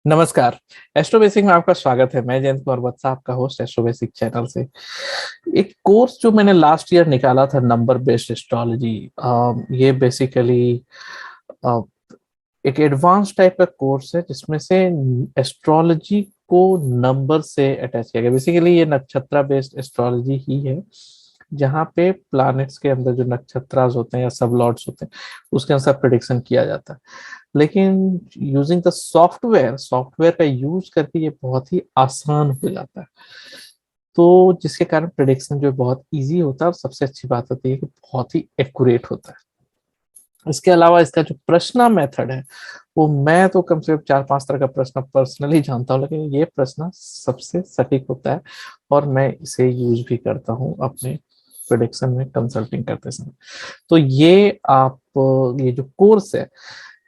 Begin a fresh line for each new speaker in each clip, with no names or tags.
नमस्कार। Astro basic में आपका स्वागत है। मैं जयंत कुमार बत्सा, आपका होस्ट एस्ट्रो बेसिक चैनल से। एक कोर्स जो मैंने लास्ट ईयर निकाला था, नंबर बेस्ड एस्ट्रोलॉजी। ये बेसिकली एक एडवांस टाइप का कोर्स है जिसमें से एस्ट्रोलॉजी को नंबर से अटैच किया गया। बेसिकली ये नक्षत्र बेस्ड एस्ट्रोलॉजी ही है, जहाँ पे प्लैनेट्स के अंदर जो नक्षत्रास होते हैं या सब लॉर्ड्स होते हैं उसके अनुसार प्रिडिक्शन किया जाता है। लेकिन यूजिंग द सॉफ्टवेयर सॉफ्टवेयर का यूज करके ये बहुत ही आसान हो जाता है, तो जिसके कारण प्रिडिक्शन जो है बहुत इजी होता है और सबसे अच्छी बात होती है कि बहुत ही एक्यूरेट होता है। इसके अलावा इसका जो प्रश्न मेथड है वो मैं तो कम से कम 4-5 तरह का प्रश्न पर्सनली जानता हूँ, लेकिन ये प्रश्न सबसे सटीक होता है और मैं इसे यूज भी करता हूँ अपने प्रिडिक्शन में कंसल्टिंग करते समय। तो ये आप ये जो कोर्स है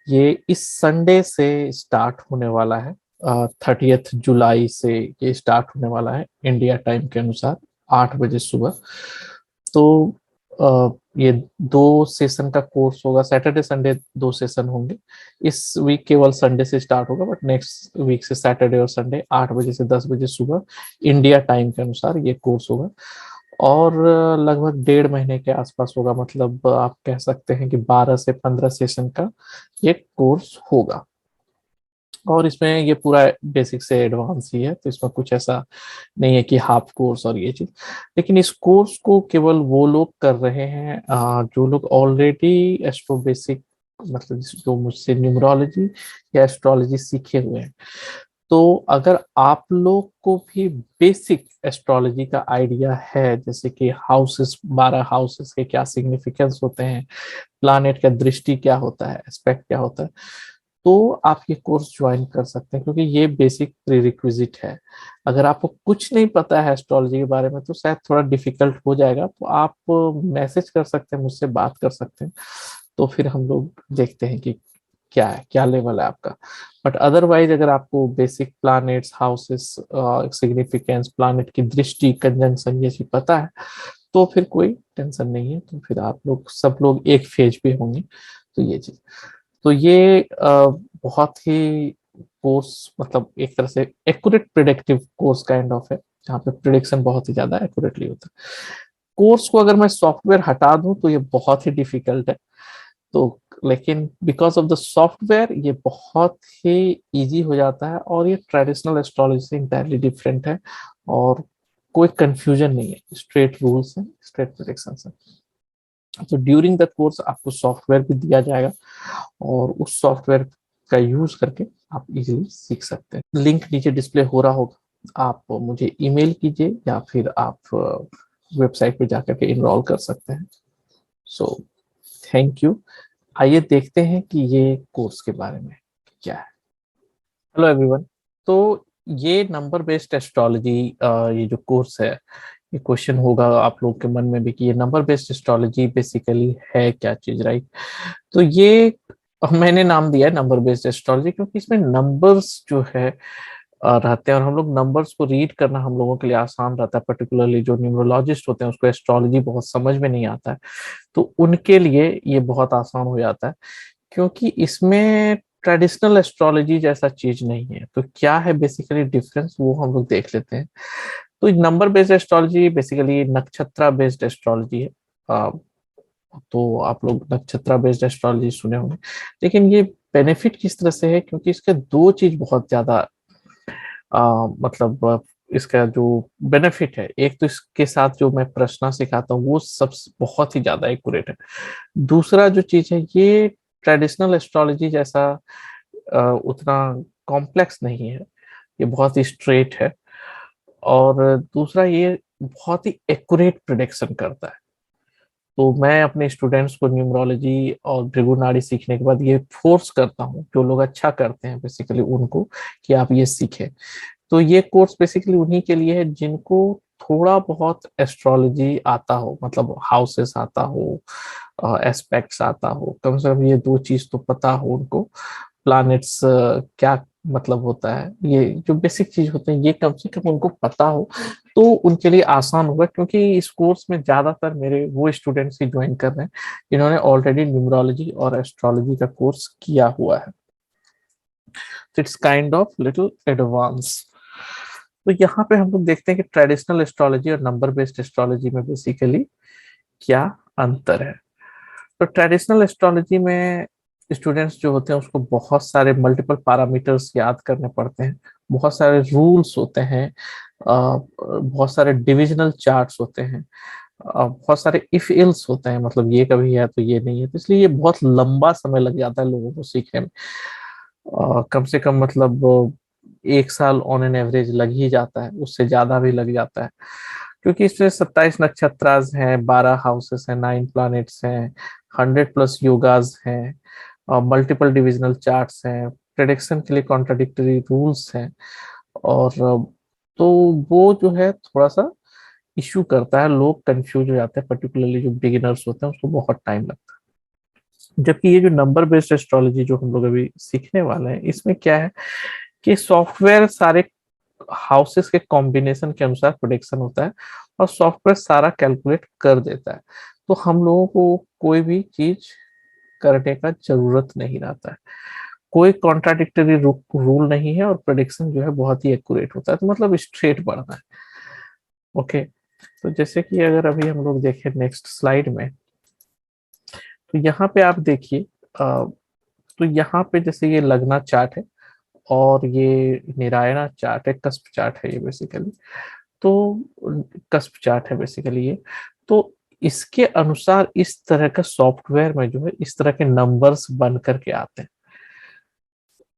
ये इस संडे से स्टार्ट होने वाला है। 30 जुलाई से ये स्टार्ट होने वाला है इंडिया टाइम के अनुसार 8 बजे सुबह। तो ये 2 सेशन का कोर्स होगा, सैटरडे संडे 2 सेशन होंगे। इस वीक केवल संडे से स्टार्ट होगा, बट नेक्स्ट वीक से सैटरडे और संडे 8 बजे से 10 बजे सुबह इंडिया टाइम के अनुसार ये कोर्स होगा। और लगभग 1.5 महीने के आसपास होगा, मतलब आप कह सकते हैं कि 12 से 15 सेशन का ये कोर्स होगा। और इसमें ये पूरा बेसिक से एडवांस ही है, तो इसमें कुछ ऐसा नहीं है कि हाफ कोर्स और ये चीज। लेकिन इस कोर्स को केवल वो लोग कर रहे हैं जो लोग ऑलरेडी एस्ट्रो बेसिक, मतलब जो मुझसे न्यूमरोलॉजी या एस्ट्रोलॉजी सीखे हुए हैं। तो अगर आप लोग को भी बेसिक एस्ट्रोलॉजी का आइडिया है, जैसे कि हाउसेस, 12 हाउसेस के क्या सिग्निफिकेंस होते हैं, प्लानेट का दृष्टि क्या होता है, एस्पेक्ट क्या होता है, तो आप ये कोर्स ज्वाइन कर सकते हैं, क्योंकि ये बेसिक प्रीरिक्विजिट है। अगर आपको कुछ नहीं पता है एस्ट्रोलॉजी के बारे में तो शायद थोड़ा डिफिकल्ट हो जाएगा, तो आप मैसेज कर सकते हैं, मुझसे बात कर सकते हैं, तो फिर हम लोग देखते हैं कि क्या है, क्या लेवल है आपका। बट अदरवाइज अगर आपको basic planets, houses, significance, planet की दृष्टि, कंजंक्शन ये चीज पता है, तो फिर कोई टेंशन नहीं है, तो फिर आप लोग सब लोग एक फेज पे होंगे। तो ये चीज, तो ये बहुत ही कोर्स, मतलब एक तरह से accurate predictive course kind of है, जहाँ पे प्रिडिक्शन बहुत ही ज्यादा एक्यूरेटली होता है। कोर्स को अगर मैं सॉफ्टवेयर हटा दूं तो ये बहुत ही डिफिकल्ट है। तो लेकिन बिकॉज ऑफ द सॉफ्टवेयर ये बहुत ही इजी हो जाता है, और ये ट्रेडिशनल एस्ट्रोलॉजी से इंटायरली डिफरेंट है, और कोई कंफ्यूजन नहीं है, स्ट्रेट रूल्स है, स्ट्रेट प्रिडिक्शन है। तो ड्यूरिंग द कोर्स आपको सॉफ्टवेयर भी दिया जाएगा, और उस सॉफ्टवेयर का यूज करके आप इजीली सीख सकते हैं। लिंक नीचे डिस्प्ले हो रहा होगा, आप मुझे ईमेल कीजिए या फिर आप वेबसाइट पे जाकर के इनरोल कर सकते हैं। So thank you. आइए देखते हैं कि ये कोर्स के बारे में क्या है। Hello everyone. तो ये नंबर बेस्ड एस्ट्रोलॉजी, ये जो कोर्स है, ये क्वेश्चन होगा आप लोग के मन में भी कि ये नंबर बेस्ड एस्ट्रोलॉजी बेसिकली है क्या चीज, राइट? तो ये मैंने नाम दिया है नंबर बेस्ड एस्ट्रोलॉजी, क्योंकि इसमें नंबर्स जो है रहते हैं, और हम लोग नंबर्स को रीड करना हम लोगों के लिए आसान रहता है। पर्टिकुलरली जो न्यूमरोलॉजिस्ट होते हैं उसको एस्ट्रोलॉजी बहुत समझ में नहीं आता है, तो उनके लिए ये बहुत आसान हो जाता है, क्योंकि इसमें ट्रेडिशनल एस्ट्रोलॉजी जैसा चीज नहीं है। तो क्या है बेसिकली डिफरेंस, वो हम लोग देख लेते हैं। तो नंबर बेस्ड एस्ट्रोलॉजी बेसिकली नक्षत्र बेस्ड एस्ट्रोलॉजी है। अ, तो आप लोग नक्षत्र बेस्ड एस्ट्रोलॉजी सुने होंगे, लेकिन ये बेनिफिट किस तरह से है, क्योंकि इसके दो चीज बहुत ज्यादा मतलब इसका जो बेनिफिट है, एक तो इसके साथ जो मैं प्रश्न सिखाता हूँ वो सब बहुत ही ज्यादा एक्यूरेट है। दूसरा जो चीज है, ये ट्रेडिशनल एस्ट्रोलॉजी जैसा उतना कॉम्प्लेक्स नहीं है, ये बहुत ही स्ट्रेट है। और दूसरा, ये बहुत ही एक्यूरेट प्रिडिक्शन करता है। तो मैं अपने स्टूडेंट्स को न्यूमरोलॉजी और भृगुनाड़ी सीखने के बाद ये फोर्स करता हूँ, जो लोग अच्छा करते हैं बेसिकली उनको, कि आप ये सीखें। तो ये कोर्स बेसिकली उन्हीं के लिए है जिनको थोड़ा बहुत एस्ट्रोलॉजी आता हो, मतलब हाउसेस आता हो, एस्पेक्ट्स आता हो, कम से कम ये दो चीज तो पता हो उनको। प्लैनेट्स क्या मतलब होता है, ये जो बेसिक चीज होते हैं ये कम से कम उनको पता हो, तो उनके लिए आसान होगा। क्योंकि इस कोर्स में ज्यादातर मेरे वो स्टूडेंट्स ही ज्वाइन कर रहे हैं जिन्होंने ऑलरेडी न्यूमरोलॉजी और एस्ट्रोलॉजी का कोर्स किया हुआ है। It's kind of little advance. तो यहाँ पे हम लोग देखते हैं कि ट्रेडिशनल एस्ट्रोलॉजी और नंबर बेस्ड एस्ट्रोलॉजी में बेसिकली क्या अंतर है। तो ट्रेडिशनल एस्ट्रोलॉजी में स्टूडेंट्स जो होते हैं उसको बहुत सारे मल्टीपल पैरामीटर्स याद करने पड़ते हैं, बहुत सारे रूल्स होते हैं, बहुत सारे डिविजनल चार्ट्स होते हैं, बहुत सारे इफ इल्स होते हैं, मतलब ये कभी है तो ये नहीं है, तो इसलिए ये बहुत लंबा समय लग जाता है लोगों को सीखने में। कम से कम मतलब 1 साल ऑन एन एवरेज लग ही जाता है, उससे ज्यादा भी लग जाता है, क्योंकि इसमें 27 नक्षत्रास हैं, 12 हाउसेस हैं, 9 प्लैनेट्स हैं, 100+ योगाज हैं, मल्टीपल डिविजनल चार्ट्स हैं, प्रेडिक्शन के लिए कॉन्ट्राडिक्टरी रूल्स हैं, और तो वो जो है थोड़ा सा इश्यू करता है, लोग कंफ्यूज हो जाते हैं, पर्टिकुलरली जो बिगिनर्स होते हैं उसको बहुत टाइम लगता है। जबकि ये जो नंबर बेस्ड एस्ट्रोलॉजी जो हम लोग अभी सीखने वाले हैं, इसमें क्या है कि सॉफ्टवेयर सारे हाउसेस के कॉम्बिनेशन के अनुसार प्रोडिक्शन होता है, और सॉफ्टवेयर सारा कैलकुलेट कर देता है, तो हम लोगों को कोई भी चीज करने का जरूरत नहीं रहता है, कोई कॉन्ट्राडिक्टरी रूल नहीं है, और प्रोडिक्शन जो है बहुत ही एक्यूरेट होता है, तो मतलब स्ट्रेट बढ़ना है। ओके, तो जैसे कि अगर अभी हम लोग देखें नेक्स्ट स्लाइड में, तो यहाँ पे आप देखिए, तो यहाँ पे जैसे ये लगना चार्ट है, और ये निरायणा चार्ट है, कस्प चार्ट है ये बेसिकली, तो कस्प चार्ट है बेसिकली ये। तो इसके अनुसार इस तरह का सॉफ्टवेयर में जो है इस तरह के नंबर्स बन करके आते हैं,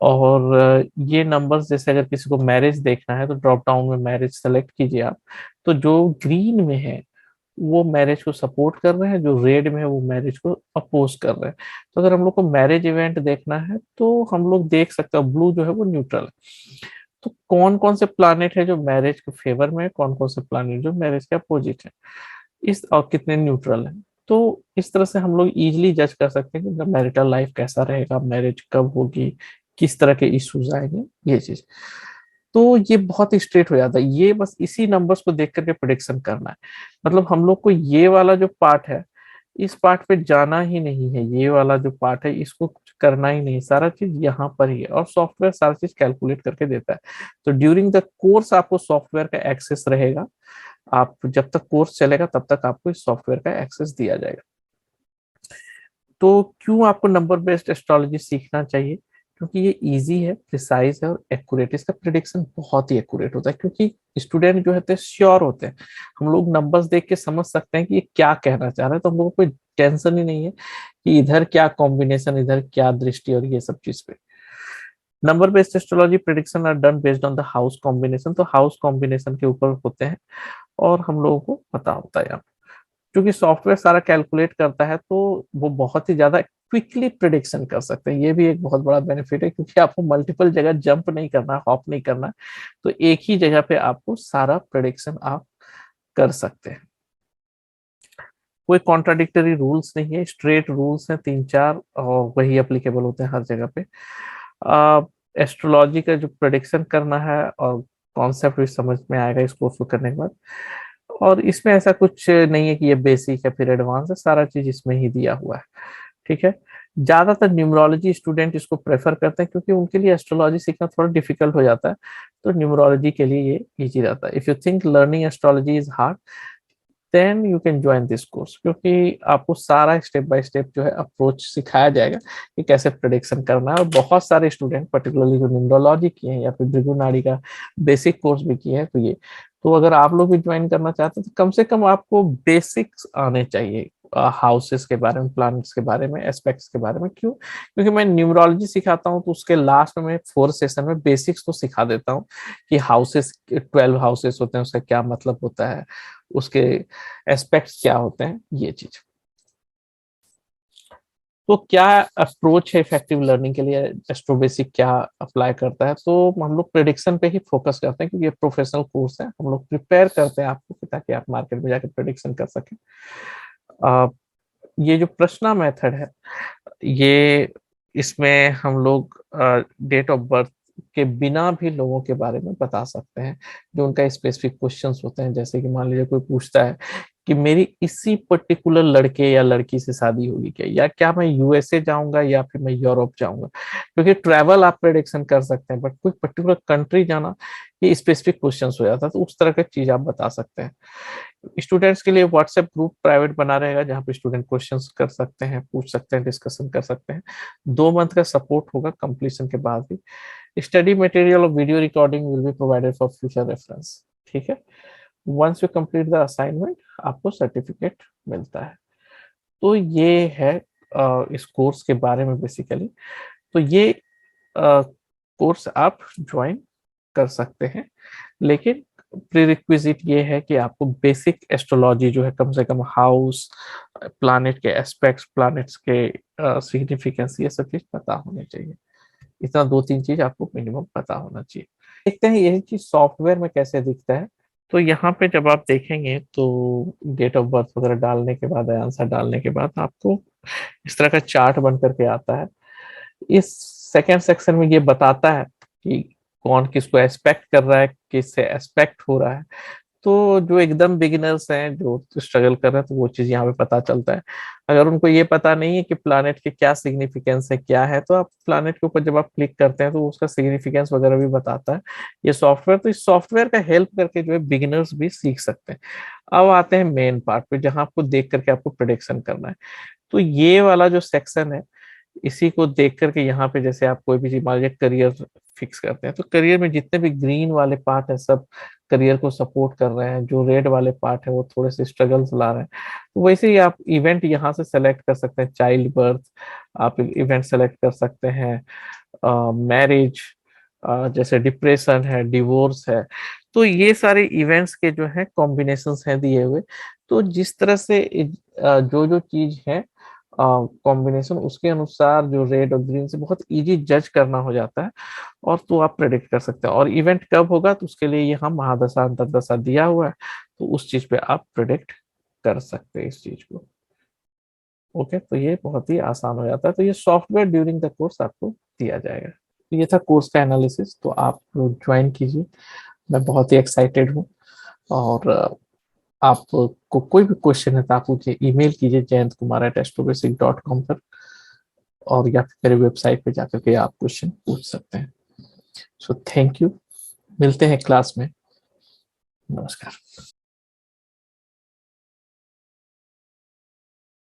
और ये नंबर्स जैसे अगर किसी को मैरिज देखना है तो ड्रॉप डाउन में मैरिज सेलेक्ट कीजिए आप, तो जो ग्रीन में है वो मैरिज को सपोर्ट कर रहे हैं, जो रेड में है वो मैरिज को अपोज कर रहे हैं। तो अगर हम लोग को मैरिज इवेंट देखना है तो हम लोग देख सकते हैं, ब्लू जो है वो न्यूट्रल है, तो कौन कौन से प्लानेट है जो मैरिज के फेवर में है, कौन कौन से प्लानेट जो मैरिज के अपोजिट है, इस और कितने न्यूट्रल है। तो इस तरह से हम लोग इजीली जज कर सकते हैं कि मैरिटल लाइफ कैसा रहेगा, मैरिज कब होगी, किस तरह के इश्यूज आएंगे, ये चीज। तो ये बहुत ही स्ट्रेट हो जाता है, ये बस इसी नंबर्स को देख करके प्रिडिक्शन करना है। मतलब हम लोग को ये वाला जो पार्ट है, इस पार्ट पे जाना ही नहीं है, ये वाला जो पार्ट है इसको कुछ करना ही नहीं, सारा चीज यहाँ पर ही है, और सॉफ्टवेयर सारा चीज कैलकुलेट करके देता है। तो ड्यूरिंग द कोर्स आपको सॉफ्टवेयर का एक्सेस रहेगा, आप जब तक कोर्स चलेगा तब तक आपको इस सॉफ्टवेयर का एक्सेस दिया जाएगा। तो क्यों आपको नंबर बेस्ड एस्ट्रोलॉजी सीखना चाहिए? क्योंकि ये इजी है, प्रिसाइज है, और एक्यूरेट, इसका प्रिडिक्शन बहुत ही एक्यूरेट होता है, क्योंकि स्टूडेंट जो होते हैं श्योर होते हैं, हम लोग नंबर्स देख के समझ सकते हैं कि ये क्या कहना चाह रहा है, तो हम लोग को कोई टेंशन ही नहीं है कि इधर क्या कॉम्बिनेशन, इधर क्या दृष्टि, और ये सब चीज पे। Number based astrology prediction are done based on the house combination, तो हाउस कॉम्बिनेशन के ऊपर होते हैं, और हम लोगों को पता होता है यहाँ, क्योंकि सॉफ्टवेयर सारा कैलकुलेट करता है, तो वो बहुत ही ज्यादा क्विकली प्रिडिक्शन कर सकते हैं। ये भी एक बहुत बड़ा बेनिफिट है, क्योंकि आपको मल्टीपल जगह जंप नहीं करना, हॉप नहीं करना, तो एक ही जगह पे आपको सारा प्रिडिक्शन आप कर सकते हैं। कोई कॉन्ट्राडिक्टरी रूल्स नहीं है, स्ट्रेट रूल्स हैं 3-4, और वही एप्लीकेबल होते हैं हर जगह पे। एस्ट्रोलॉजी का जो प्रिडिक्शन करना है, और कॉन्सेप्ट भी समझ में आएगा इस कोर्स को करने के बाद। और इसमें ऐसा कुछ नहीं है कि ये बेसिक है फिर एडवांस है, सारा चीज इसमें ही दिया हुआ है। ठीक है, ज्यादातर न्यूमरोलॉजी स्टूडेंट इसको प्रेफर करते हैं, क्योंकि उनके लिए एस्ट्रोलॉजी सीखना थोड़ा डिफिकल्ट हो जाता है, तो न्यूमरोलॉजी के लिए ये इजी रहता है। If you think learning astrology is hard, then you can join this course, क्योंकि आपको सारा स्टेप बाय स्टेप जो है अप्रोच सिखाया जाएगा कि कैसे प्रेडिक्शन करना है। और बहुत सारे स्टूडेंट पर्टिकुलरली जो न्यूमरोलॉजी किए हैं, या फिर भृगु नाड़ी का बेसिक कोर्स भी किए हैं, तो ये, तो अगर आप लोग भी ज्वाइन करना चाहते हैं तो कम से कम आपको बेसिक्स आने चाहिए, हाउसेस के बारे में, प्लैनेट्स के बारे में, एस्पेक्ट्स के बारे में। क्यों? क्योंकि मैं न्यूमरोलॉजी सिखाता हूँ, तो उसके लास्ट में मैं 4 सेशन में बेसिक्स तो सिखा देता हूँ कि हाउसेस, 12 हाउसेस होते हैं, उसका क्या मतलब होता है, उसके एस्पेक्ट्स क्या होते हैं, ये चीज। तो क्या अप्रोच है इफेक्टिव लर्निंग के लिए, एस्ट्रो बेसिक क्या अप्लाई करता है? तो हम लोग प्रेडिक्शन पे ही फोकस करते हैं, क्योंकि ये प्रोफेशनल कोर्स है, हम लोग प्रिपेयर करते हैं आपको ताकि आप मार्केट में जाकर प्रेडिक्शन कर सकें। ये जो प्रश्ना मेथड है, ये, इसमें हम लोग डेट ऑफ बर्थ के बिना भी लोगों के बारे में बता सकते हैं, जो उनका स्पेसिफिक क्वेश्चंस होते हैं। जैसे कि मान लीजिए कोई पूछता है कि मेरी इसी पर्टिकुलर लड़के या लड़की से शादी होगी क्या, या क्या मैं यूएसए जाऊंगा या फिर मैं यूरोप जाऊंगा। क्योंकि ट्रैवल आप प्रेडिक्शन कर सकते हैं, बट कोई पर्टिकुलर कंट्री जाना ये स्पेसिफिक क्वेश्चंस हो जाता है, तो उस तरह का चीज आप बता सकते हैं। स्टूडेंट्स के लिए व्हाट्सएप ग्रुप प्राइवेट बना रहेगा, जहाँ पे स्टूडेंट क्वेश्चंस कर सकते हैं, पूछ सकते हैं, डिस्कशन कर सकते हैं। 2 मंथ का सपोर्ट होगा कंप्लीशन के बाद भी। स्टडी मटेरियल और video recording will be provided for future reference. ठीक है। Once you complete the assignment आपको सर्टिफिकेट मिलता है। तो ये है इस कोर्स के बारे में बेसिकली। तो ये कोर्स आप ज्वाइन कर सकते हैं, लेकिन प्रीरिक्विजिट ये है कि आपको बेसिक एस्ट्रोलॉजी जो है, कम से कम हाउस, प्लैनेट के एस्पेक्ट्स, प्लैनेट्स के सिग्निफिकेंस, ये सब चीज पता होनी चाहिए। इतना 2-3 चीज आपको मिनिमम पता होना चाहिए। देखते हैं यही चीज सॉफ्टवेयर में कैसे दिखता है। तो यहाँ पे जब आप देखेंगे तो डेट ऑफ बर्थ वगैरह डालने के बाद, आंसर डालने के बाद आपको इस तरह का चार्ट बन करके आता है। इस सेकेंड सेक्शन में ये बताता है कि कौन किसको एस्पेक्ट कर रहा है, किससे एस्पेक्ट हो रहा है। तो जो एकदम बिगिनर्स हैं, जो स्ट्रगल कर रहे हैं, तो वो चीज यहाँ पे पता चलता है। अगर उनको ये पता नहीं है कि प्लैनेट के क्या सिग्निफिकेंस है, क्या है, तो आप प्लैनेट के ऊपर जब आप क्लिक करते हैं तो उसका सिग्निफिकेंस वगैरह भी बताता है ये सॉफ्टवेयर। तो इस सॉफ्टवेयर का हेल्प करके जो है बिगिनर्स भी सीख सकते हैं। अब आते हैं मेन पार्ट पे, जहां आपको देख करके आपको प्रिडिक्शन करना है। तो ये वाला जो सेक्शन है, इसी को देख करके यहाँ पे जैसे आप कोई भी चीज, मान लीजिए करियर फिक्स करते हैं, तो करियर में जितने भी ग्रीन वाले पार्ट है सब करियर को सपोर्ट कर रहे हैं, जो रेड वाले पार्ट है वो थोड़े से स्ट्रगल्स ला रहे हैं। तो वैसे ही आप इवेंट यहाँ से सेलेक्ट कर सकते हैं, चाइल्ड बर्थ आप इवेंट सेलेक्ट कर सकते हैं, मैरिज, जैसे डिप्रेशन है, डिवोर्स है। तो ये सारे इवेंट्स के जो है कॉम्बिनेशंस हैं दिए हुए। तो जिस तरह से जो जो चीज है कॉम्बिनेशन, उसके अनुसार जो रेड और ग्रीन से बहुत इजी जज करना हो जाता है, और तो आप प्रेडिक्ट कर सकते हैं। और इवेंट कब होगा तो उसके लिए यहाँ महादशा अंतर्दशा दिया हुआ है, तो उस चीज पे आप प्रेडिक्ट कर सकते हैं इस चीज को। ओके, तो ये बहुत ही आसान हो जाता है। तो ये सॉफ्टवेयर ड्यूरिंग द कोर्स आपको दिया जाएगा। तो ये था कोर्स का एनालिसिस, तो आप ज्वाइन कीजिए। मैं बहुत ही एक्साइटेड हूँ। और आपको कोई भी क्वेश्चन है तो आप मुझे ईमेल कीजिए jayantkumar@astrobasic.com पर, और या फिर मेरे वेबसाइट पे जाकर के आप क्वेश्चन पूछ सकते हैं। सो थैंक यू, मिलते हैं क्लास में। नमस्कार।